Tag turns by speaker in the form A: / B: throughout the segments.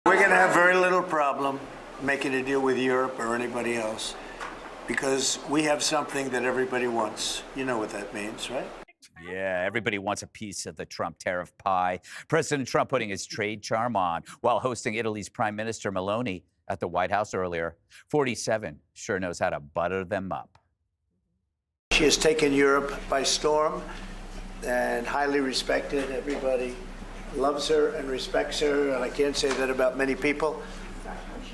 A: We're going to have very little problem making a deal with Europe or anybody else because we have something that everybody wants. You know what that means, right?
B: Yeah, everybody wants a piece of the Trump tariff pie. President Trump putting his trade charm on while hosting Italy's Prime Minister Meloni at the White House earlier. 47 sure knows how to butter them up.
A: She has taken Europe by storm and highly respected. Everybody loves her and respects her, and I can't say that about many people.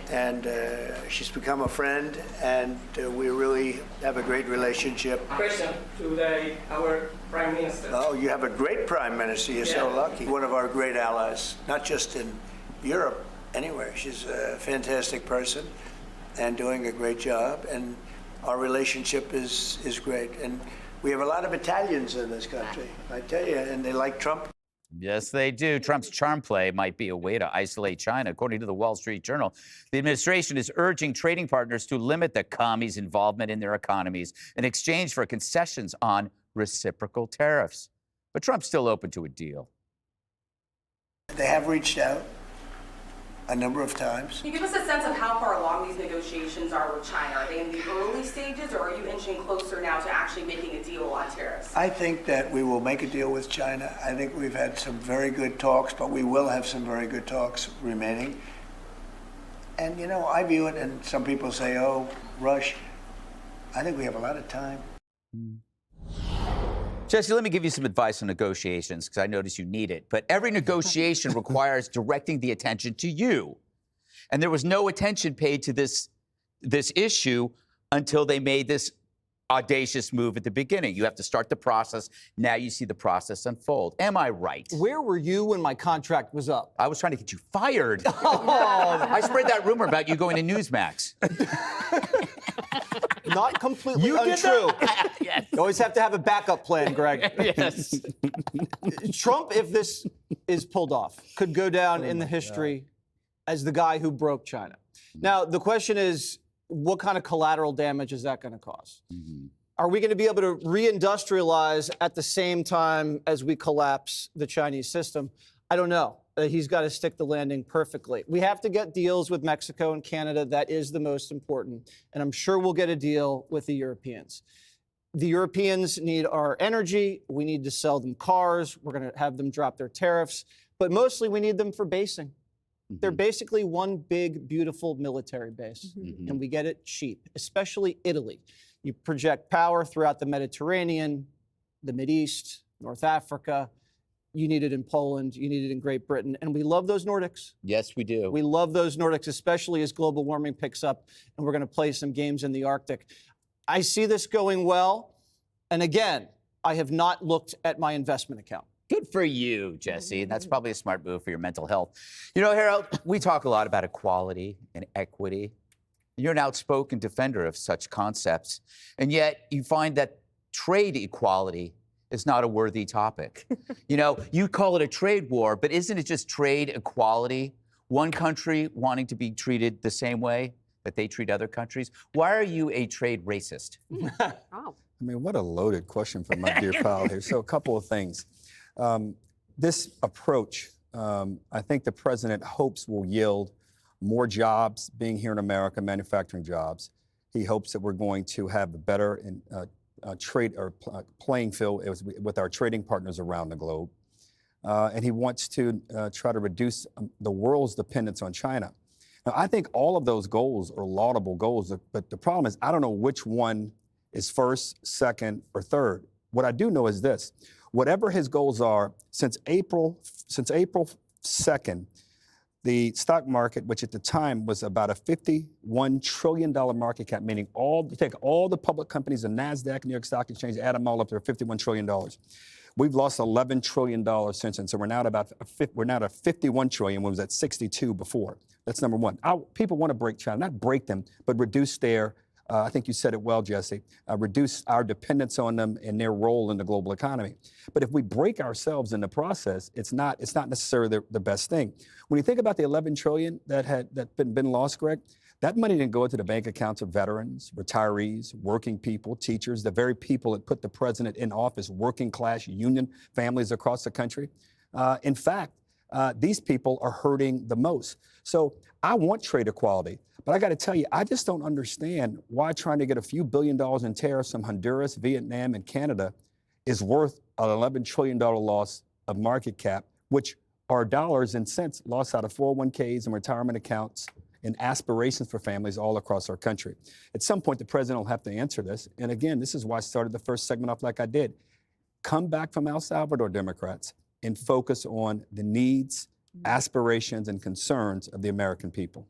A: And she's become a friend, and we really have a great relationship.
C: Question to our Prime Minister.
A: Oh, you have a great Prime Minister. You're so lucky. One of our great allies, not just in Europe, anywhere. She's a fantastic person and doing a great job, and our relationship is great. And we have a lot of Italians in this country, I tell you, and they like Trump.
B: Yes, they do. Trump's charm play might be a way to isolate China. According to the Wall Street Journal, the administration is urging trading partners to limit the commies' involvement in their economies in exchange for concessions on reciprocal tariffs. But Trump's still open to a deal.
A: They have reached out a number of times.
D: Can you give us a sense of how far along these negotiations are with China? Are they in the early stages, or are you inching closer now to actually making a deal on tariffs?
A: I think that we will make a deal with China. I think we've had some very good talks, but we will have some very good talks remaining. And, you know, I view it, and some people say, oh, rush. I think we have a lot of time.
B: Jesse, let me give you some advice on negotiations, because I notice you need it. But every negotiation requires directing the attention to you. And there was no attention paid to this issue until they made this audacious move at the beginning. You have to start the process. Now you see the process unfold. Am I right?
E: Where were you when my contract was up?
B: I was trying to get you fired. Oh, I spread that rumor about you going to Newsmax.
E: Not completely untrue.
B: Yes.
E: You always have to have a backup plan, Greg.
B: Yes.
E: Trump, if this is pulled off, could go down in the history as the guy who broke China. Now, the question is, what kind of collateral damage is that going to cause? Are we going to be able to reindustrialize at the same time as we collapse the Chinese system? I don't know. He's got to stick the landing perfectly. We have to get deals with Mexico and Canada. That is the most important. And I'm sure we'll get a deal with the Europeans. The Europeans need our energy. We need to sell them cars. We're going to have them drop their tariffs. But mostly we need them for basing. They're basically one big, beautiful military base. And we get it cheap, especially Italy. You project power throughout the Mediterranean, the Mideast, North Africa. You need it in Poland. You need it in Great Britain. And we love those Nordics.
B: Yes, we do.
E: We love those Nordics, especially as global warming picks up and we're going to play some games in the Arctic. I see this going well. And again, I have not looked at my investment account.
B: Good for you, Jesse. That's probably a smart move for your mental health. You know, Harold, we talk a lot about equality and equity. You're an outspoken defender of such concepts. And yet you find that trade equality is not a worthy topic. You know, you call it a trade war, but isn't it just trade equality? One country wanting to be treated the same way that they treat other countries? Why are you a trade racist?
F: I mean, what a loaded question from my dear pal here. So a couple of things. This approach, I think the president hopes will yield more jobs being here in America, manufacturing jobs. He hopes that we're going to have a better trade or playing field with our trading partners around the globe. And he wants to try to reduce the world's dependence on China. Now, I think all of those goals are laudable goals, but the problem is I don't know which one is first, second, or third. What I do know is this: whatever his goals are, since April 2nd, the stock market, which at the time was about a $51 trillion market cap, meaning take all the public companies, the NASDAQ, New York Stock Exchange, add them all up, they're $51 trillion. We've lost $11 trillion since then, so we're now at 51 trillion, when it was at 62 before. That's number one. People want to break China, not break them, but reduce their, I think you said it well, Jesse, reduce our dependence on them and their role in the global economy. But if we break ourselves in the process, it's not necessarily the best thing. When you think about the 11 trillion that been lost, Greg, that money didn't go into the bank accounts of veterans, retirees, working people, teachers, the very people that put the president in office, working class union families across the country. In fact, these people are hurting the most. So I want trade equality, but I got to tell you, I just don't understand why trying to get a few $1 billion in tariffs from Honduras, Vietnam, and Canada is worth an $11 trillion loss of market cap, which are dollars and cents lost out of 401ks and retirement accounts and aspirations for families all across our country. At some point, the president will have to answer this. And again, this is why I started the first segment off like I did. Come back from El Salvador, Democrats, and focus on the needs, aspirations, and concerns of the American people.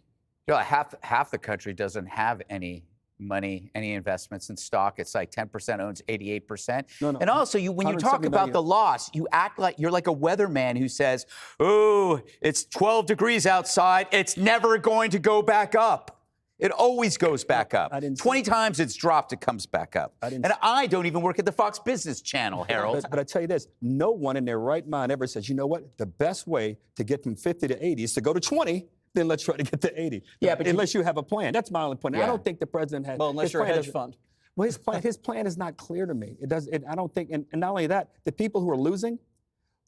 B: You know, half the country doesn't have any money, any investments in stock. It's like 10% owns 88%.
F: No.
B: And also, when you talk
F: 170
B: about the loss, you act like you're like a weatherman who says, "Oh, it's 12 degrees outside. It's never going to go back up." It always goes back up. 20 times it's dropped, it comes back up. And I don't even work at the Fox Business Channel, Harold.
F: But I tell you this, no one in their right mind ever says, you know what, the best way to get from 50 to 80 is to go to 20. Then let's try to get to 80.
B: Yeah, but
F: unless you have a plan. That's my only point.
B: Yeah.
F: I don't think the president has.
E: Well, unless you're a hedge fund.
F: Well, his plan is not clear to me. I don't think, and not only that, the people who are losing,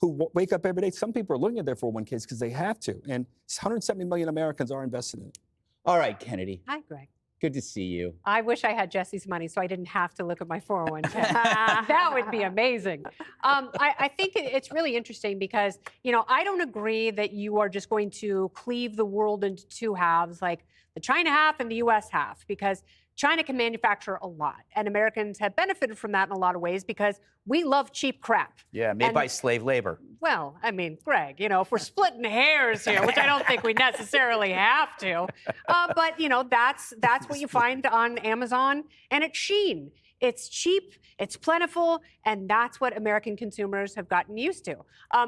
F: who wake up every day, some people are looking at their 401ks because they have to. And 170 million Americans are invested in it.
B: All right, Kennedy.
G: Hi, Greg.
B: Good to see you.
G: I wish I had Jesse's money so I didn't have to look at my 401k. That would be amazing. I think it's really interesting because, I don't agree that you are just going to cleave the world into two halves, like the China half and the U.S. half, because China can manufacture a lot, and Americans have benefited from that in a lot of ways because we love cheap crap.
B: Yeah, made by slave labor.
G: Well, I mean, Greg, if we're splitting hairs here, which I don't think we necessarily have to, but that's what you find on Amazon and at Shein. It's cheap, it's plentiful, and that's what American consumers have gotten used to.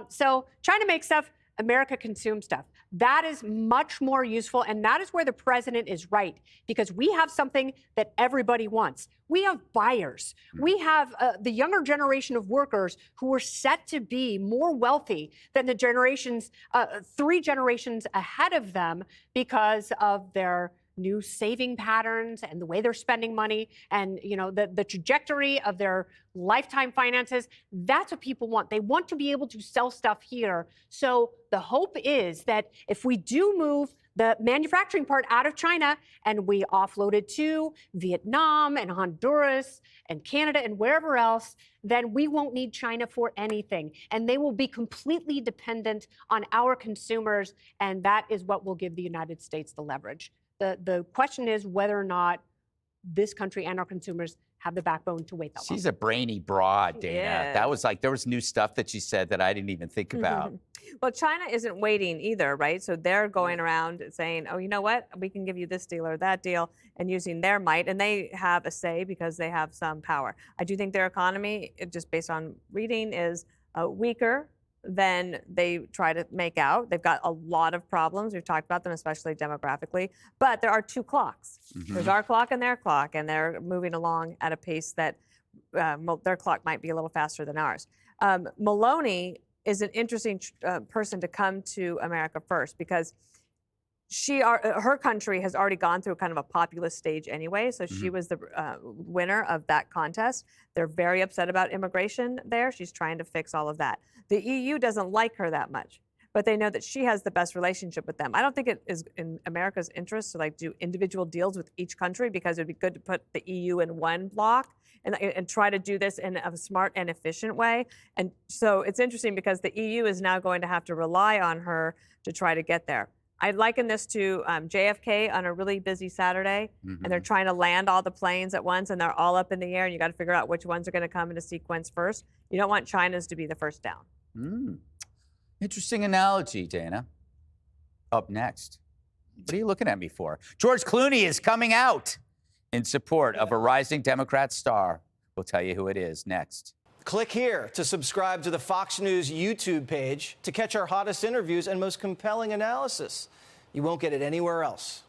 G: So China makes stuff, America consumes stuff. That is much more useful, and that is where the president is right, because we have something that everybody wants. We have buyers. We have the younger generation of workers who are set to be more wealthy than the generations, 3 generations ahead of them because of their new saving patterns and the way they're spending money and the trajectory of their lifetime finances. That's what people want. They want to be able to sell stuff here. So the hope is that if we do move the manufacturing part out of China and we offload it to Vietnam and Honduras and Canada and wherever else, then we won't need China for anything. And they will be completely dependent on our consumers. And that is what will give the United States the leverage. The question is whether or not this country and our consumers have the backbone to wait that long.
B: She's a brainy broad, Dana.
H: Yeah.
B: That was there was new stuff that she said that I didn't even think about.
H: Well, China isn't waiting either, right? So they're going around saying, oh, you know what? We can give you this deal or that deal, and using their might. And they have a say because they have some power. I do think their economy, just based on reading, is weaker than they try to make out. They've got a lot of problems. We've talked about them, especially demographically. But there are 2 clocks. There's our clock, and they're moving along at a pace that their clock might be a little faster than ours. Maloney is an interesting person to come to America first because her country has already gone through kind of a populist stage anyway, so she was the winner of that contest. They're very upset about immigration there. She's trying to fix all of that. The EU doesn't like her that much, but they know that she has the best relationship with them. I don't think it is in America's interest to do individual deals with each country because it would be good to put the EU in one block and try to do this in a smart and efficient way. And so it's interesting because the EU is now going to have to rely on her to try to get there. I liken this to JFK on a really busy Saturday, and they're trying to land all the planes at once, and they're all up in the air, and you got to figure out which ones are going to come in a sequence first. You don't want China's to be the first down.
B: Interesting analogy, Dana. Up next. What are you looking at me for? George Clooney is coming out in support of a rising Democrat star. We'll tell you who it is next.
E: Click here to subscribe to the Fox News YouTube page to catch our hottest interviews and most compelling analysis. You won't get it anywhere else.